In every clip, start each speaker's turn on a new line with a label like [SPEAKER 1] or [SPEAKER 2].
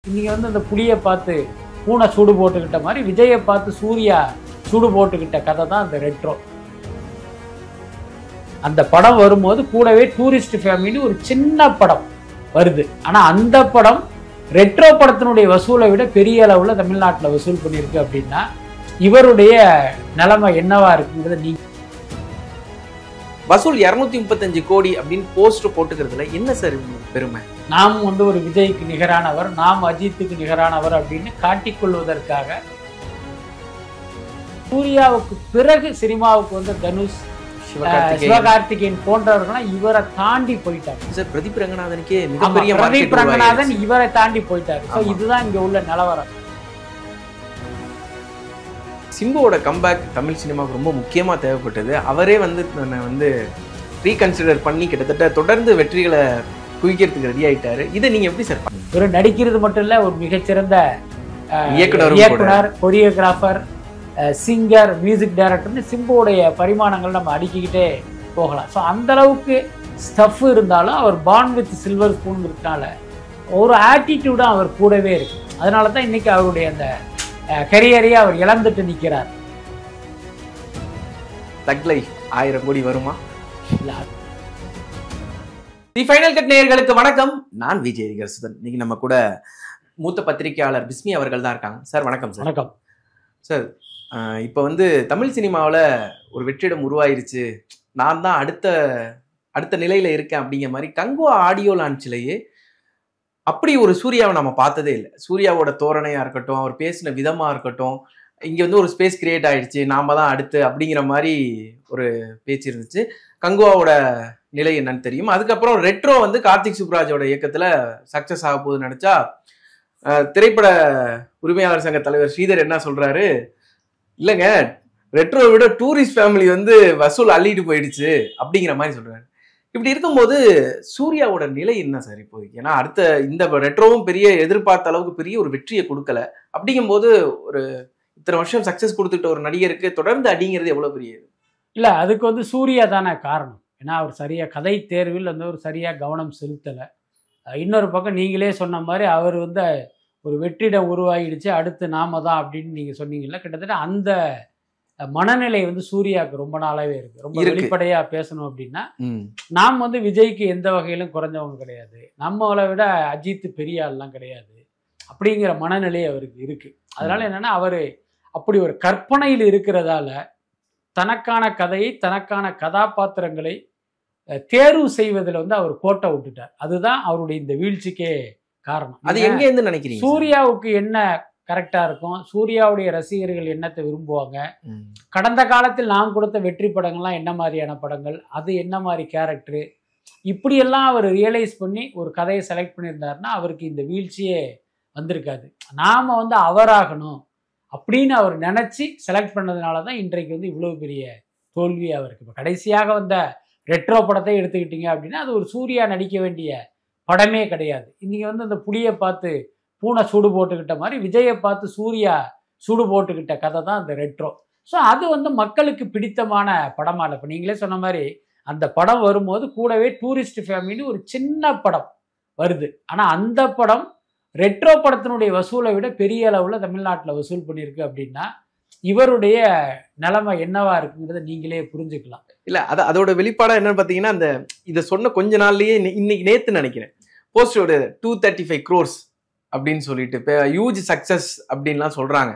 [SPEAKER 1] இன்னைக்கு வந்து அந்த புலியை பார்த்து பூனை சூடு போட்டுக்கிட்ட மாதிரி விஜயை பார்த்து சூர்யா சூடு போட்டுக்கிட்ட கதை தான் அந்த ரெட்ரோ. அந்த படம் வரும்போது கூடவே டூரிஸ்ட் ஃபேமிலின்னு ஒரு சின்ன படம் வருது. ஆனால் அந்த படம் ரெட்ரோ படத்தினுடைய வசூலை விட பெரிய அளவில் தமிழ்நாட்டில் வசூல் பண்ணியிருக்கு. அப்படின்னா இவருடைய நிலைமை என்னவா இருக்குங்கிறத நீங்க
[SPEAKER 2] வசூல் 235 கோடி அப்படின்னு போஸ்டர் போட்டுக்கிறதுல என்ன சார் பெருமை?
[SPEAKER 1] நாம் வந்து ஒரு விஜய்க்கு நிகரானவர், நாம் அஜித்துக்கு நிகரானவர் அப்படின்னு காட்டிக்கொள்வதற்காக சூர்யாவுக்கு பிறகு சினிமாவுக்கு வந்து தனுஷ், சிவகார்த்திகேயன் போன்றவர்கள்லாம் இவரை தாண்டி போயிட்டாங்க.
[SPEAKER 2] சார் பிரதீப் ரங்கநாதனுக்கே மிகப்பெரிய
[SPEAKER 1] பிரதீப் ரங்கநாதன் இவரை தாண்டி போயிட்டாரு. ஸோ இதுதான் இங்க உள்ள நிலவரம்.
[SPEAKER 2] சிம்புவோட கம்பேக் தமிழ் சினிமாவுக்கு ரொம்ப முக்கியமா தேவைப்பட்டது. அவரே வந்து ரீகன்சிடர் பண்ணி கிட்டத்தட்ட தொடர்ந்து வெற்றிகளை குவிக்கிறதுக்கு ரெடி ஆயிட்டாரு. இதை நீங்க எப்படி சார்?
[SPEAKER 1] ஒரு நடிக்கிறது மட்டும் இல்ல, ஒரு மிகச்சிறந்த
[SPEAKER 2] இயக்குனர்,
[SPEAKER 1] கொரியோகிராஃபர், சிங்கர், மியூசிக் டைரக்டர்னு சிம்புவுடைய பரிமாணங்கள் நம்ம அடுக்கிக்கிட்டே போகலாம். ஸோ அந்த அளவுக்கு ஸ்டஃப் இருந்தாலும் அவர் பார்ன் வித் சில்வர் ஸ்பூன்ங்கிறதுனால ஒரு ஆட்டிடியூடாக அவர் கூடவே இருக்கு. அதனால தான் இன்னைக்கு அவருடைய அந்த கரியரையே அவர் இழந்துட்டு நிற்கிறார்.
[SPEAKER 2] தக் லைஃப் 1000 கோடி வருமா? தி ஃபைனல் கட் நேயர்களுக்கு வணக்கம். நான் விஜய் கர்சுதன். இன்னைக்கு நம்ம கூட மூத்த பத்திரிகையாளர் பிஸ்மி அவர்கள் தான் இருக்காங்க. சார் வணக்கம். சார்
[SPEAKER 1] வணக்கம்
[SPEAKER 2] சார். இப்போ வந்து தமிழ் சினிமாவில் ஒரு வெற்றிடம் உருவாயிருச்சு, நான் தான் அடுத்த நிலையில இருக்கேன் அப்படிங்கிற மாதிரி கங்குவா ஆடியோ லான்ச்சிலேயே அப்படி ஒரு சூர்யாவை நம்ம பார்த்ததே இல்லை. சூர்யாவோட தோரணையா இருக்கட்டும், அவர் பேசின விதமா இருக்கட்டும், இங்க வந்து ஒரு ஸ்பேஸ் கிரியேட் ஆயிடுச்சு, நாம தான் அடுத்து அப்படிங்கிற மாதிரி ஒரு பேச்சு இருந்துச்சு. கங்குவாவோட நிலை என்னன்னு தெரியும். அதுக்கப்புறம் ரெட்ரோ வந்து கார்த்திக் சுப்ராஜோட இயக்கத்துல சக்சஸ் ஆக போகுது நினைச்சா திரைப்பட உரிமையாளர் சங்க தலைவர் ஸ்ரீதர் என்ன சொல்றாரு, இல்லைங்க ரெட்ரோவை விட டூரிஸ்ட் ஃபேமிலி வந்து வசூல் அள்ளிட்டு போயிடுச்சு அப்படிங்கிற மாதிரி சொல்றாரு. இப்படி இருக்கும்போது சூர்யாவோட நிலை என்ன சார் இப்போதைக்கு? ஏன்னா அடுத்த இந்த ரெட்ரோவும் பெரிய எதிர்பார்த்த அளவுக்கு பெரிய ஒரு வெற்றியை கொடுக்கல. அப்படிங்கும்போது ஒரு இத்தனை வருஷம் சக்சஸ் கொடுத்துட்ட ஒரு நடிகருக்கு தொடர்ந்து அடிங்கிறது எவ்வளவு பெரிய
[SPEAKER 1] இல்லை, அதுக்கு வந்து சூர்யா தானே காரணம். ஏன்னா அவர் சரியா கதை தேர்வில் வந்து ஒரு சரியா கவனம் செலுத்தலை. இன்னொரு பக்கம் நீங்களே சொன்ன மாதிரி அவர் வந்து ஒரு வெற்றிடம் உருவாகிடுச்சு, அடுத்து நாம தான் அப்படின்னு நீங்க சொன்னீங்கல்ல, கிட்டத்தட்ட அந்த மனநிலை வந்து சூர்யாவுக்கு ரொம்ப நாளாவே இருக்கு. ரொம்ப வெளிப்படையா பேசணும் அப்படின்னா, நாம் வந்து விஜய்க்கு எந்த வகையிலும் குறைஞ்சவங்க கிடையாது, நம்மளை விட அஜித் பெரிய ஆள்லாம் கிடையாது அப்படிங்கிற மனநிலை அவருக்கு இருக்கு. அதனால என்னன்னா அவரு அப்படி ஒரு கற்பனையில் இருக்கிறதால தனக்கான கதையை, தனக்கான கதாபாத்திரங்களை தேர்வு செய்வதில் வந்து அவர் கோட்டை விட்டுட்டார். அதுதான் அவருடைய இந்த வீழ்ச்சிக்கே காரணம்.
[SPEAKER 2] அது எங்க இருந்து நினைக்கிறீங்க?
[SPEAKER 1] சூர்யாவுக்கு என்ன கரெக்டா இருக்கும், சூர்யாவுடைய ரசிகர்கள் என்னத்தை விரும்புவாங்க, கடந்த காலத்தில் நான் கொடுத்த வெற்றி படங்கள்லாம் என்ன மாதிரியான படங்கள், அது என்ன மாதிரி கேரக்டரு, இப்படியெல்லாம் அவர் ரியலைஸ் பண்ணி ஒரு கதையை செலக்ட் பண்ணியிருந்தாருன்னா அவருக்கு இந்த வீழ்ச்சியே வந்திருக்காது. நாம வந்து அவராகணும் அப்படின்னு அவர் நினைச்சு செலக்ட் பண்ணதுனால தான் இன்றைக்கு வந்து இவ்வளவு பெரிய தோல்வி அவருக்கு. இப்போ கடைசியாக வந்த ரெட்ரோ படத்தை எடுத்துக்கிட்டீங்க அப்படின்னா அது ஒரு சூர்யா நடிக்க வேண்டிய படமே கிடையாது. இன்னைக்கு வந்து அந்த புலியை பார்த்து பூனை சூடு போட்டுக்கிட்ட மாதிரி விஜயை பார்த்து சூர்யா சூடு போட்டுக்கிட்ட கதை தான் அந்த ரெட்ரோ. ஸோ அது வந்து மக்களுக்கு பிடித்தமான படமா இல்லை. இப்போ நீங்களே சொன்ன மாதிரி அந்த படம் வரும்போது கூடவே டூரிஸ்ட் ஃபேமிலின்னு ஒரு சின்ன படம் வருது. ஆனால் அந்த படம் ரெட்ரோ படத்தினுடைய வசூலை விட பெரிய அளவில் தமிழ்நாட்டில் வசூல் பண்ணியிருக்கு. அப்படின்னா இவருடைய நிலைமை என்னவா இருக்குங்கிறத நீங்களே புரிஞ்சுக்கலாம்.
[SPEAKER 2] இல்லை, அதோட வெளிப்பாடாக என்னன்னு பார்த்தீங்கன்னா, அந்த இதை சொன்ன கொஞ்ச நாள்லயே இன்னைக்கு நேற்று நினைக்கிறேன் போஸ்டோட 235 crores அப்படின்னு சொல்லிட்டு இப்போ ஹியூஜ் சக்சஸ் அப்படின்லாம் சொல்றாங்க.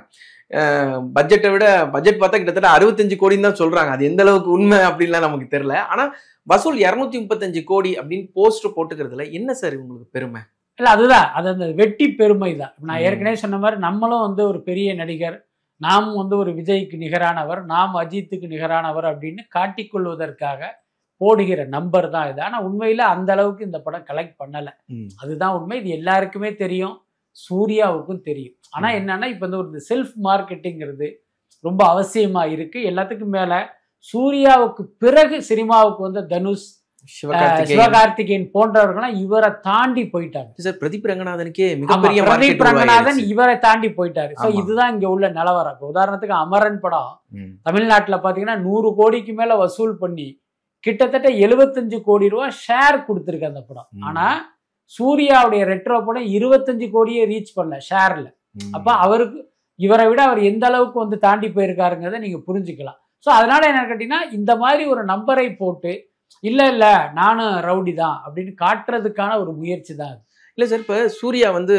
[SPEAKER 2] பட்ஜெட்டை விட பட்ஜெட் பார்த்தா கிட்டத்தட்ட 65 கோடின்னு தான் சொல்றாங்க. அது எந்த அளவுக்கு உண்மை அப்படின்லாம் நமக்கு தெரியல. ஆனா வசூல் 235 கோடி அப்படின்னு போஸ்டர் போட்டுக்கிறதுல என்ன சார் உங்களுக்கு பெருமை?
[SPEAKER 1] இல்லை, அதுதான் அது அந்த வெட்டி பெருமை தான். நான் ஏற்கனவே சொன்ன மாதிரி நம்மளும் வந்து ஒரு பெரிய நடிகர், நாம் வந்து ஒரு விஜய்க்கு நிகரானவர், நாம் அஜித்துக்கு நிகரானவர் அப்படின்னு காட்டிக்கொள்வதற்காக போடுகிற நம்பர் தான் இது. ஆனால் உண்மையில் அந்த அளவுக்கு இந்த படம் கலெக்ட் பண்ணலை. அதுதான் உண்மை. இது எல்லாருக்குமே தெரியும், சூர்யாவுக்கும் தெரியும். ஆனால் என்னன்னா இப்போ வந்து ஒரு செல்ஃப் மார்க்கெட்டிங்கிறது ரொம்ப அவசியமா இருக்கு. எல்லாத்துக்கும் மேல சூர்யாவுக்கு பிறகு சினிமாவுக்கு வந்து தனுஷ், சிவகார்த்திகேயன் போன்றவர்கள்லாம் இவரை தாண்டி போயிட்டாங்க.
[SPEAKER 2] சார் பிரதீப் ரங்கநாதனுக்கே மிகப்பெரிய
[SPEAKER 1] பிரதீப் ரங்கநாதன் இவரை தாண்டி போயிட்டாரு. ஸோ இதுதான் இங்க உள்ள நிலவரம். உதாரணத்துக்கு அமரன் படம் தமிழ்நாட்டுல பாத்தீங்கன்னா 100 கோடிக்கு மேல வசூல் பண்ணி கிட்டத்தட்ட 75 கோடி ரூபாய் ஷேர் கொடுத்துருக்கு அந்த படம். ஆனா சூர்யாவுடைய ரெட்ரோ படம் 25 கோடியே ரீச் பண்ணல ஷேர்ல. அப்ப அவருக்கு இவரை விட அவர் எந்த அளவுக்கு வந்து தாண்டி போயிருக்காருங்கிறத நீங்க புரிஞ்சுக்கலாம். ஸோ அதனால என்ன கேட்டீங்கன்னா, இந்த மாதிரி ஒரு நம்பரை போட்டு இல்ல நானும் ரவுடி தான் அப்படின்னு காட்டுறதுக்கான ஒரு முயற்சி தான் அது.
[SPEAKER 2] இல்லை சார், இப்போ சூர்யா வந்து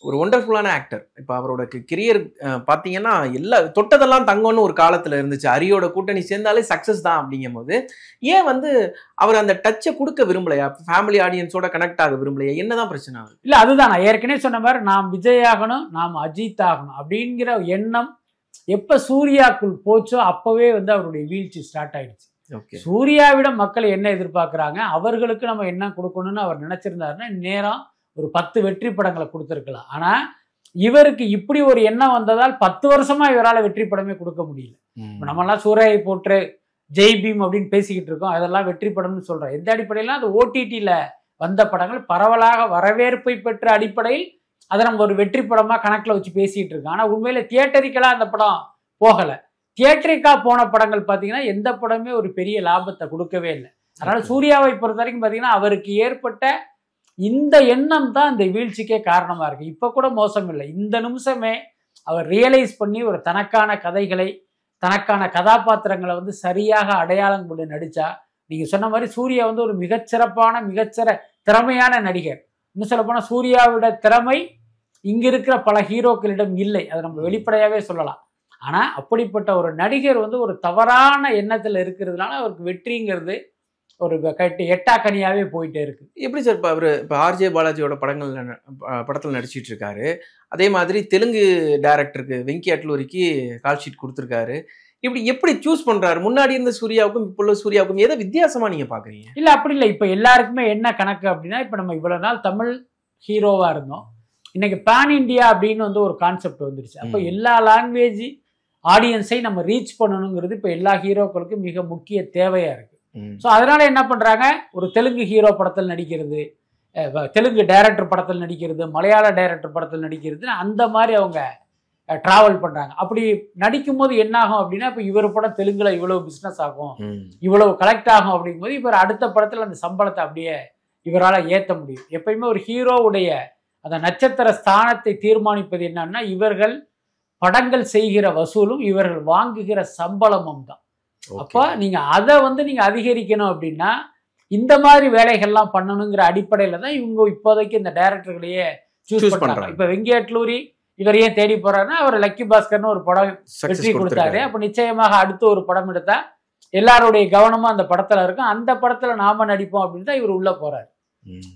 [SPEAKER 2] ஒரு ஒண்டர்ஃபுல்லான ஆக்டர். இப்போ அவரோட கெரியர் பார்த்தீங்கன்னா எல்லா தொட்டதெல்லாம் தங்கம்னு ஒரு காலத்தில் இருந்துச்சு. அரியோட கூட்டணி சேர்ந்தாலே சக்ஸஸ் தான். அப்படிங்கும் போது ஏன் வந்து அவர் அந்த டச்சை கொடுக்க விரும்பலையா? ஃபேமிலி ஆடியன்ஸோட கனெக்ட் ஆக விரும்பலையா? என்னதான் பிரச்சனை ஆகுது?
[SPEAKER 1] இல்லை, அதுதான் நான் ஏற்கனவே சொன்ன மாதிரி, நாம் விஜய் ஆகணும், நாம் அஜித் ஆகணும் அப்படிங்கிற எண்ணம் எப்போ சூர்யாக்குள் போச்சோ அப்போவே வந்து அவருடைய வீழ்ச்சி ஸ்டார்ட் ஆயிடுச்சு. சூர்யாவிடம் மக்கள் என்ன எதிர்பார்க்குறாங்க, அவர்களுக்கு நம்ம என்ன கொடுக்கணும்னு அவர் நினைச்சிருந்தாருன்னா நேரம் ஒரு 10 வெற்றி படங்களை கொடுத்துருக்கலாம். ஆனால் இவருக்கு இப்படி ஒரு எண்ணம் வந்ததால் 10 வருஷமா இவரால் வெற்றி படமே கொடுக்க முடியல. நம்மளாம் சூர்யாவை போட்டு ஜெய் பீம் அப்படின்னு பேசிக்கிட்டு இருக்கோம், அதெல்லாம் வெற்றி படம்னு சொல்றோம். எந்த அடிப்படையிலாம் அது ஓடிடியில் வந்த படங்கள் பரவலாக வரவேற்பை பெற்ற அடிப்படையில் அதை நம்ம ஒரு வெற்றி படமா கணக்கில் வச்சு பேசிட்டு இருக்கோம். ஆனால் உண்மையில தியேட்டரிக்கலாக அந்த படம் போகலை. தியேட்டரிக்கா போன படங்கள் பார்த்தீங்கன்னா எந்த படமே ஒரு பெரிய லாபத்தை கொடுக்கவே இல்லை. அதனால சூர்யாவை பொறுத்த வரைக்கும் பார்த்தீங்கன்னா அவருக்கு ஏற்பட்ட இந்த எண்ணம் தான் இந்த வீழ்ச்சிக்கே காரணமா இருக்கு. இப்ப கூட மோசம் இல்லை. இந்த நிமிஷமே அவர் ரியலைஸ் பண்ணி ஒரு தனக்கான கதைகளை, தனக்கான கதாபாத்திரங்களை வந்து சரியாக அடையாளம் கொண்டு நடிச்சா, நீங்க சொன்ன மாதிரி சூர்யா வந்து ஒரு மிகச்சிறப்பான திறமையான நடிகர். இன்னும் சொல்ல போனா சூர்யாவோட திறமை இங்க இருக்கிற பல ஹீரோக்களிடம் இல்லை, அதை நம்ம வெளிப்படையாவே சொல்லலாம். ஆனா அப்படிப்பட்ட ஒரு நடிகர் வந்து ஒரு தவறான எண்ணத்துல இருக்கிறதுனால அவருக்கு வெற்றிங்கிறது ஒரு எட்டாக்கனியாவே போயிட்டே இருக்கு.
[SPEAKER 2] எப்படி சார் இப்போ ஆர்ஜே பாலாஜியோட படத்தில் நடிச்சிட்டு இருக்காரு. அதே மாதிரி தெலுங்கு டைரக்டருக்கு வெங்கி அட்லூரிக்கு கால் ஷீட் கொடுத்துருக்காரு. இப்படி எப்படி சூஸ் பண்றாரு? முன்னாடி இருந்த சூர்யாவுக்கும் இப்போ உள்ள சூர்யாவுக்கும் ஏதோ வித்தியாசமா நீங்க பாக்குறீங்க?
[SPEAKER 1] இல்ல அப்படி இல்லை. இப்ப எல்லாருக்குமே என்ன கணக்கு அப்படின்னா, இப்ப நம்ம இவ்வளவு நாள் தமிழ் ஹீரோவா இருந்தோம், இன்னைக்கு பேன் இண்டியா அப்படின்னு வந்து ஒரு கான்செப்ட் வந்துருச்சு. அப்போ எல்லா லாங்குவேஜ் ஆடியன்ஸை நம்ம ரீச் பண்ணணுங்கிறது இப்போ எல்லா ஹீரோக்களுக்கும் மிக முக்கிய தேவையா இருக்கு. ஸோ அதனால என்ன பண்றாங்க, ஒரு தெலுங்கு ஹீரோ படத்தில் நடிக்கிறது, தெலுங்கு டைரக்டர் படத்தில் நடிக்கிறது, மலையாள டைரக்டர் படத்தில் நடிக்கிறது, அந்த மாதிரி அவங்க டிராவல் பண்றாங்க. அப்படி நடிக்கும் போது என்ன ஆகும் அப்படின்னா, இப்போ இவர் படம் தெலுங்குல இவ்வளவு பிசினஸ் ஆகும், இவ்வளவு கலெக்ட் ஆகும் அப்படிங்கும்போது இவர் அடுத்த படத்துல அந்த சம்பளத்தை அப்படியே இவரால் ஏற்ற முடியும். எப்பயுமே ஒரு ஹீரோவுடைய அந்த நட்சத்திர ஸ்தானத்தை தீர்மானிப்பது என்னன்னா, இவர்கள் படங்கள் செய்கிற வசூலும் இவர்கள் வாங்குகிற சம்பளமும் தான். அப்ப நீங்க அதை வந்து நீங்க அதிகரிக்கணும் அப்படின்னா இந்த மாதிரி வேலைகள்லாம் பண்ணணுங்கிற அடிப்படையில தான் இவங்க இப்போதைக்கு இந்த டைரக்டர்களையே சூஸ் பண்றாங்க. இப்ப வெங்கி அட்லூரி இவர் ஏன் தேடி போறாருன்னா, அவர் லக்கி பாஸ்கர்னு ஒரு படம் வெற்றி கொடுத்தாரு. அப்ப நிச்சயமாக அடுத்து ஒரு படம் எடுத்தா எல்லாருடைய கவனமும் அந்த படத்துல இருக்கும், அந்த படத்துல நாம நடிப்போம் அப்படின்னு தான் இவர் உள்ள போறாரு.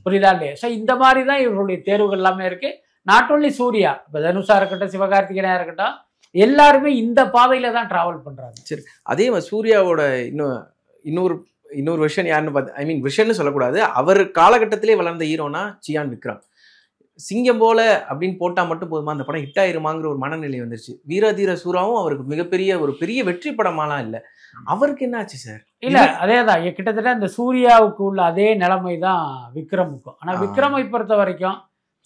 [SPEAKER 1] புரியுதா இல்லையா? ஸோ இந்த மாதிரி தான் இவருடைய தேர்வுகள் எல்லாமே இருக்கு. நாட் ஓன்லி சூர்யா, இப்போ தனுஷா இருக்கட்டும், சிவகார்த்திகேயனா இருக்கட்டும், எல்லாருமே இந்த பாதையில தான் டிராவல் பண்றாங்க.
[SPEAKER 2] சரி, அதே மாதிரி சூர்யாவோட இன்னொரு விஷன் யாருன்னு பார்த்து, ஐ மீன் விஷன்னு சொல்லக்கூடாது, அவர் காலகட்டத்திலே வளர்ந்த ஹீரோனா சியான் விக்ரம். சிங்கம் போல அப்படின்னு போட்டா மட்டும் போதுமா அந்த படம் ஹிட் ஆயிருமாங்கிற ஒரு மனநிலை வந்துருச்சு. வீரதீர சூராவும் அவருக்கு மிகப்பெரிய ஒரு பெரிய வெற்றி படமாலாம் இல்லை. அவருக்கு என்ன ஆச்சு சார்?
[SPEAKER 1] இல்ல அதேதான், கிட்டத்தட்ட அந்த சூர்யாவுக்கு உள்ள அதே நிலைமை தான் விக்ரமுக்கும். ஆனா விக்ரமை பொறுத்த வரைக்கும்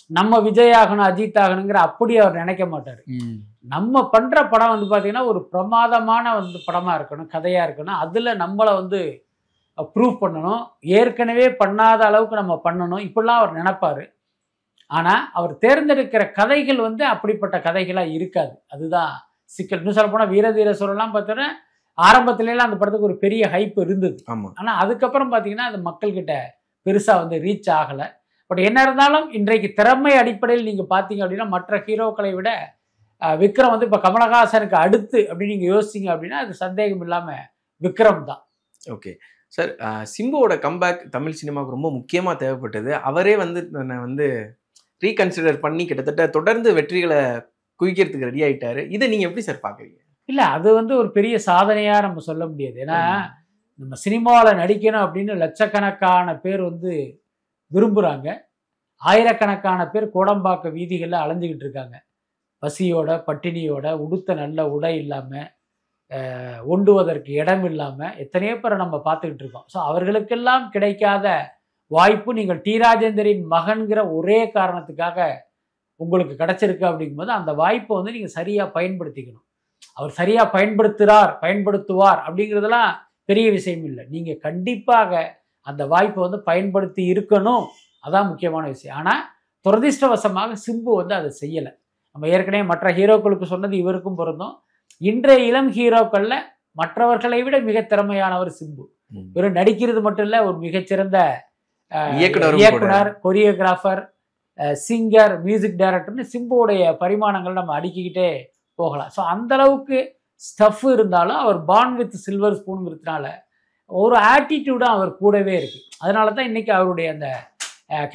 [SPEAKER 1] நம்ம விஜய் ஆகணும், அஜித் ஆகணுங்கிற அப்படி அவர் நினைக்க மாட்டாரு. நம்ம பண்ற படம் வந்து பாத்தீங்கன்னா ஒரு பிரமாதமான வந்து படமா இருக்கணும், கதையா இருக்கணும், அதுல நம்மளை வந்து ப்ரூவ் பண்ணணும், ஏற்கனவே பண்ணாத அளவுக்கு நம்ம பண்ணணும், இப்படிலாம் அவர் நினைப்பாரு. ஆனா அவர் தேர்ந்தெடுக்கிற கதைகள் வந்து அப்படிப்பட்ட கதைகளா இருக்காது. அதுதான் சிக்கல். இன்னும் சொல்ல போனா வீரதீர சூரெல்லாம் பார்த்தோன்னா ஆரம்பத்திலாம் அந்த படத்துக்கு ஒரு பெரிய ஹைப் இருந்தது. ஆனா அதுக்கப்புறம் பாத்தீங்கன்னா அது மக்கள்கிட்ட பெருசா வந்து ரீச் ஆகலை. பட் என்ன இருந்தாலும் இன்றைக்கு திறமை அடிப்படையில் நீங்க பாத்தீங்க அப்படின்னா மற்ற ஹீரோக்களை விட விக்ரம் வந்து இப்ப கமலஹாசனுக்கு அடுத்து அப்படின்னு நீங்க யோசிச்சீங்க அப்படின்னா அது சந்தேகம் இல்லாம விக்ரம் தான்.
[SPEAKER 2] ஓகே சார், சிம்புவோட கம்பேக் தமிழ் சினிமாவுக்கு ரொம்ப முக்கியமா தேவைப்பட்டது. அவரே வந்து வந்து ரீகன்சிடர் பண்ணி கிட்டத்தட்ட தொடர்ந்து வெற்றிகளை குவிக்கிறதுக்கு ரெடி ஆயிட்டாரு. இதை நீங்க எப்படி சார் பாக்குறீங்க?
[SPEAKER 1] இல்ல அது வந்து ஒரு பெரிய சாதனையா நம்ம சொல்ல முடியாது. ஏன்னா நம்ம சினிமாவில் நடிக்கணும் அப்படின்னு லட்சக்கணக்கான பேர் வந்து விரும்புகிறாங்க, ஆயிரக்கணக்கான பேர் கோடம்பாக்க வீதிகளில் அலைஞ்சிக்கிட்டு இருக்காங்க, பசியோட பட்டினியோட, உடுத்த நல்ல உடை இல்லாமல், ஒண்டுவதற்கு இடம் இல்லாமல் எத்தனையோ பேரை நம்ம பார்த்துக்கிட்டு இருக்கோம். ஸோ அவர்களுக்கெல்லாம் கிடைக்காத வாய்ப்பு நீங்கள் டி ராஜேந்தரின் மகன்கிற ஒரே காரணத்துக்காக உங்களுக்கு கிடைச்சிருக்கு. அப்படிங்கும்போது அந்த வாய்ப்பை வந்து நீங்கள் சரியாக பயன்படுத்திக்கணும். அவர் சரியாக பயன்படுத்துவார் அப்படிங்கிறதெல்லாம் பெரிய விஷயம் இல்லை. நீங்கள் கண்டிப்பாக அந்த வாய்ப்பை வந்து பயன்படுத்தி இருக்கணும் அதான் முக்கியமான விஷயம். ஆனால் துரதிர்ஷ்டவசமாக சிம்பு வந்து அதை செய்யலை. நம்ம ஏற்கனவே மற்ற ஹீரோக்களுக்கு சொன்னது இவருக்கும் பொருந்தும். இன்றைய இளம் ஹீரோக்களில் மற்றவர்களை விட மிக திறமையானவர் சிம்பு. வெறும் நடிக்கிறது மட்டும் இல்லை, ஒரு மிகச்சிறந்த இயக்குனர், கொரியோகிராஃபர், சிங்கர், மியூசிக் டைரக்டர்னு சிம்புவுடைய பரிமாணங்கள் நம்ம அடுக்கிக்கிட்டே போகலாம். ஸோ அந்த அளவுக்கு ஸ்டஃப் இருந்தாலும் அவர் பார்ன் வித் சில்வர் ஸ்பூனுங்கிறதுனால ஒரு ஆட்டிடியூடாக அவர் கூடவே இருக்கு. அதனால தான் இன்னைக்கு அவருடைய அந்த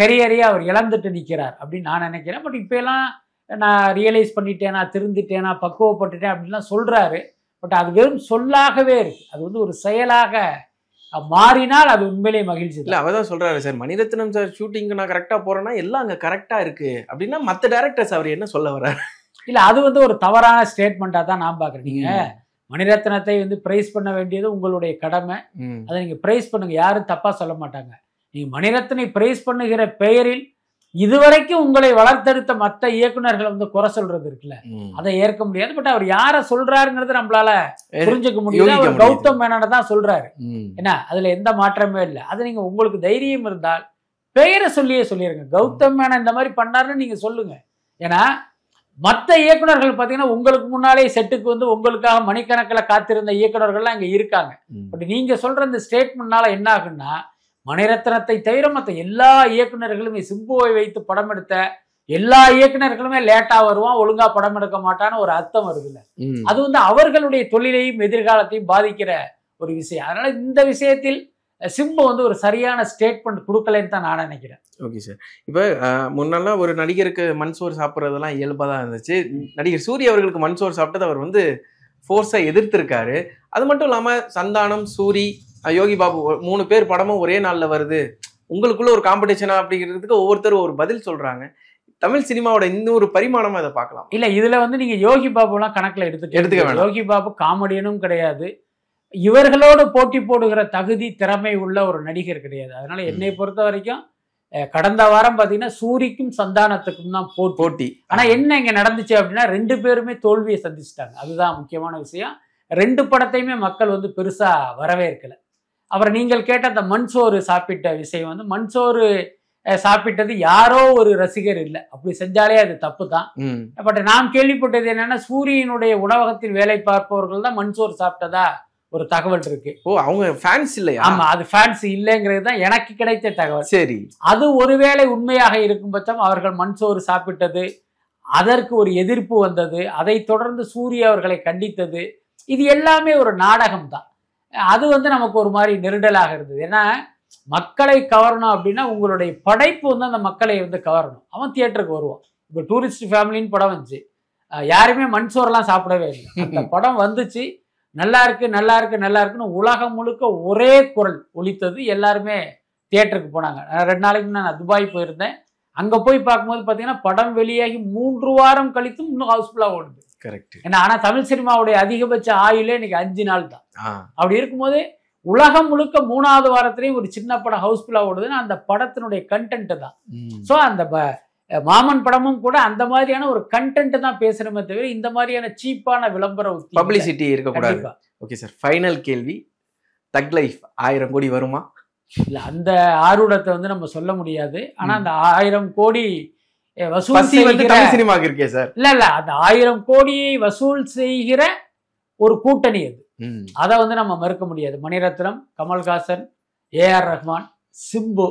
[SPEAKER 1] கரியரையே அவர் இழந்துட்டு நிற்கிறார் அப்படின்னு நான் நினைக்கிறேன். பட் இப்போ எல்லாம் நான் ரியலைஸ் பண்ணிட்டேன், நான் திருந்திட்டேன், நான் பக்குவப்பட்டுட்டேன் அப்படின்லாம் சொல்றாரு. பட் அது வெறும் சொல்லாகவே இருக்கு. அது வந்து ஒரு செயலாக மாறினால் அது உண்மையிலேயே மகிழ்ச்சி.
[SPEAKER 2] இல்லை, அவர் தான் சொல்றாரு சார், மணிரத்னம் சார் ஷூட்டிங்கு நான் கரெக்டாக போறேன்னா எல்லாம் அங்கே கரெக்டாக இருக்கு அப்படின்னா மற்ற டேரக்டர்ஸ் அவர் என்ன சொல்ல வர்றாரு?
[SPEAKER 1] இல்லை, அது வந்து ஒரு தவறான ஸ்டேட்மெண்ட்டாக தான் நான் பார்க்குறேன். நீங்கள் மணிரத்னத்தை வந்து பிரைஸ் பண்ண வேண்டியது உங்களுடைய கடமை. அதை நீங்கள் பிரைஸ் பண்ணுங்க, யாரும் தப்பாக சொல்ல மாட்டாங்க. நீங்கள் மணிரத்னை பிரைஸ் பண்ணுகிற பெயரில் இதுவரைக்கும் உங்களை வளர்த்தெடுத்த மற்ற இயக்குநர்களை வந்து குறை சொல்றது இருக்குல்ல, அதை ஏற்க முடியாது. பட் அவர் யாரை சொல்றாருங்கிறது நம்மளால புரிஞ்சுக்க முடியல. அவர் கௌதம் மேனனை தான் சொல்றாரு. ஏன்னா அதுல எந்த மாற்றமே இல்லை. அது நீங்க உங்களுக்கு தைரியம் இருந்தால் பெயரை சொல்லிருங்க. கௌதம் மேனன் இந்த மாதிரி பண்ணாருன்னு நீங்க சொல்லுங்க. ஏன்னா மற்ற இயக்குநர்கள் பார்த்தீங்கன்னா உங்களுக்கு முன்னாலே செட்டுக்கு வந்து உங்களுக்காக மணிக்கணக்கில் காத்திருந்த இயக்குநர்கள்லாம் இங்கே இருக்காங்க. பட் நீங்க சொல்ற இந்த ஸ்டேட்மெண்ட்னால என்ன ஆகுன்னா, மணிரத்னத்தை தவிர மற்ற எல்லா இயக்குநர்களுமே, சிம்புவை வைத்து படம் எடுத்த எல்லா இயக்குநர்களுமே லேட்டா வருவான், ஒழுங்கா படம் எடுக்க மாட்டான்னு ஒரு அர்த்தம் வருதுல்ல. அது வந்து அவர்களுடைய தொழிலையும் எதிர்காலத்தையும் பாதிக்கிற ஒரு விஷயம். அதனால இந்த விஷயத்தில் சிம்பு வந்து ஒரு சரியான ஸ்டேட்மெண்ட் கொடுக்கலன்னு தான் நான் நினைக்கிறேன்.
[SPEAKER 2] Okay sir. இப்போ முன்னெல்லாம் ஒரு நடிகருக்கு மண்சோறு சாப்பிட்றதெல்லாம் இயல்பாக தான் இருந்துச்சு. நடிகர் சூரிய அவர்களுக்கு மண்சோறு சாப்பிட்டது அவர் வந்து ஃபோர்ஸாக எதிர்த்திருக்காரு. அது மட்டும் இல்லாமல் சந்தானம், சூரி, யோகி பாபு 3 பேர் படமும் ஒரே நாளில் வருது, உங்களுக்குள்ள ஒரு காம்படிஷனா அப்படிங்கிறதுக்கு ஒவ்வொருத்தரும் ஒரு பதில் சொல்றாங்க. தமிழ் சினிமாவோட இன்னொரு பரிமாணமா இதை பார்க்கலாம்.
[SPEAKER 1] இல்ல, இதுல வந்து நீங்க யோகி பாபுலாம் கணக்குல எடுத்துக்க வேண்டாம். யோகி பாபு காமெடியனும் கிடையாது, இவர்களோடு போட்டி போடுகிற தகுதி திறமை உள்ள ஒரு நடிகர் கிடையாது. அதனால என்னை பொறுத்த வரைக்கும் கடந்த வாரம் பாத்தீங்கன்னா சூரிக்கும் சந்தானத்துக்கும் தான் போட்டி. ஆனா என்ன இங்க நடந்துச்சு அப்படின்னா 2 பேருமே தோல்வியை சந்திச்சிட்டாங்க. அதுதான் முக்கியமான விஷயம். 2 படத்தையுமே மக்கள் வந்து பெருசா வரவேற்கல. அப்புறம் நீங்கள் கேட்ட அந்த மண்சோறு சாப்பிட்ட விஷயம் வந்து, மண்சோறு சாப்பிட்டது யாரோ ஒரு ரசிகர் இல்லை, அப்படி செஞ்சாலே அது தப்பு தான். பட் நாம் கேள்விப்பட்டது என்னன்னா, சூரியனுடைய உணவகத்தில் வேலை பார்ப்பவர்கள் தான் மண்சோறு சாப்பிட்டதா ஒரு தகவல் இருக்கு.
[SPEAKER 2] ஓ, அவங்க ஃபேன்ஸ் இல்லையா?
[SPEAKER 1] ஆமா, அது ஃபேன்ஸ் இல்லைங்கிறது தான் எனக்கு கிடைத்த தகவல்.
[SPEAKER 2] சரி, அது
[SPEAKER 1] ஒருவேளை உண்மையாக இருக்கும் பட்சம் அவர்கள் மண்சோறு சாப்பிட்டது, அதற்கு ஒரு எதிர்ப்பு வந்தது, அதை தொடர்ந்து சூரிய அவர்களை கண்டித்தது, இது எல்லாமே ஒரு நாடகம் தான். அது வந்து நமக்கு ஒரு மாதிரி நெருடலாக இருந்தது. ஏன்னா மக்களை கவரணும் அப்படின்னா உங்களுடைய படைப்பு வந்து அந்த மக்களை வந்து கவரணும். அவன் தியேட்டருக்கு வருவான். இப்போ டூரிஸ்ட் ஃபேமிலின்னு படம் வந்துச்சு, யாருமே மண்சோரெல்லாம் சாப்பிடவே இல்லை. அந்த படம் வந்துச்சு, நல்லா இருக்கு நல்லா இருக்கு நல்லா இருக்குன்னு உலகம் முழுக்க ஒரே குரல் ஒலித்தது. எல்லாருமே தியேட்டருக்கு போனாங்க. 2 நாளைக்கு முன்னாடி நான் துபாய் போயிருந்தேன். அங்கே போய் பார்க்கும்போது பார்த்தீங்கன்னா படம் வெளியாகி 3 வாரம் கழித்தும் இன்னும் ஹவுஸ்ஃபுல்லாக ஓடுது.
[SPEAKER 2] கரெக்ட்.
[SPEAKER 1] ஏன்னா ஆனால் தமிழ் சினிமாவுடைய அதிகபட்ச ஆயுளே இன்னைக்கு 5 நாள் தான். அப்படி இருக்கும்போது உலகம் முழுக்க 3வது வாரத்திலையும் ஒரு சின்ன படம் ஹவுஸ்ஃபுல்லாக ஓடுதுன்னா அந்த படத்தினுடைய கண்டென்ட் தான். ஸோ அந்த மாமன் படமும் கூட அந்த மாதிரியான ஒரு கண்டென்ட் தான் பேசணுமே தவிர இந்த மாதிரியான சீப்பான விளம்பர
[SPEAKER 2] பப்ளிசிட்டி இருக்கக்கூடாது. ஓகே சார், ஃபைனல் கேள்வி, தக் லைஃப் 1000 கோடி வருமா?
[SPEAKER 1] இல்ல, அந்த ஆர்வத்தை வந்து நம்ம சொல்ல முடியாது. ஆனா அந்த 1000 கோடி வசூல்
[SPEAKER 2] சினிமாக்கு இருக்கே சார்.
[SPEAKER 1] இல்ல அந்த 1000 கோடியை வசூல் செய்கிற ஒரு கூட்டணி அது. அதை வந்து நம்ம மறுக்க முடியாது. மணிரத்னம், கமல்ஹாசன், ஏஆர் ரஹ்மான், சிம்பு.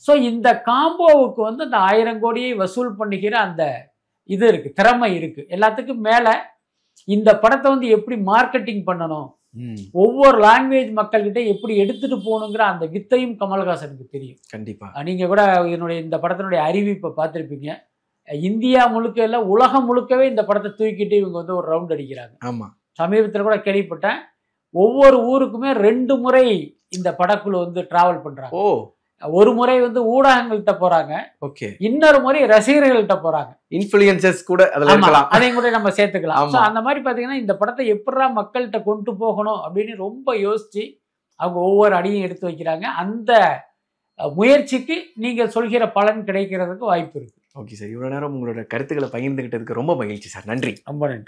[SPEAKER 1] ஸோ இந்த காம்போவுக்கு வந்து அந்த 1000 கோடியை வசூல் பண்ணுகிற அந்த இது இருக்கு, திறமை இருக்கு. எல்லாத்துக்கும் மேல இந்த படத்தை வந்து எப்படி மார்க்கெட்டிங் பண்ணணும், ஒவ்வொரு லாங்குவேஜ் மக்கள்கிட்ட எப்படி எடுத்துட்டு போகணுங்கிற அந்த வித்தையும் கமல்ஹாசனுக்கு தெரியும்.
[SPEAKER 2] கண்டிப்பா.
[SPEAKER 1] நீங்க கூட இந்த படத்தினுடைய அறிவிப்பை பார்த்துருப்பீங்க. இந்தியா முழுக்க இல்ல, உலகம் முழுக்கவே இந்த படத்தை தூக்கிட்டு இவங்க வந்து ஒரு ரவுண்ட் அடிக்கிறாங்க.
[SPEAKER 2] ஆமா,
[SPEAKER 1] சமீபத்தில் கூட கேள்விப்பட்டேன், ஒவ்வொரு ஊருக்குமே 2 முறை இந்த படக்குழு வந்து டிராவல் பண்றாங்க. ஒரு முறை வந்து ஊடகங்கள்கிட்ட போறாங்க, இன்னொரு முறை ரசிகர்கள்ட்ட போறாங்க, இன்ஃப்ளூயன்சர்ஸ் கூட அதையும் கூட நம்ம சேர்த்துக்கலாம். அந்த மாதிரி பாத்தீங்கன்னா இந்த படத்தை எப்படா மக்கள்கிட்ட கொண்டு போகணும் அப்படின்னு ரொம்ப யோசிச்சு அவங்க ஒவ்வொரு அடியும் எடுத்து வைக்கிறாங்க. அந்த முயற்சிக்கு நீங்க சொல்கிற பலன் கிடைக்கிறதுக்கு வாய்ப்பு இருக்கு.
[SPEAKER 2] ஓகே சார், இவ்வளவு நேரம் உங்களோட கருத்துக்களை பகிர்ந்துகிட்டதுக்கு ரொம்ப மகிழ்ச்சி சார். நன்றி.
[SPEAKER 1] ரொம்ப நன்றி.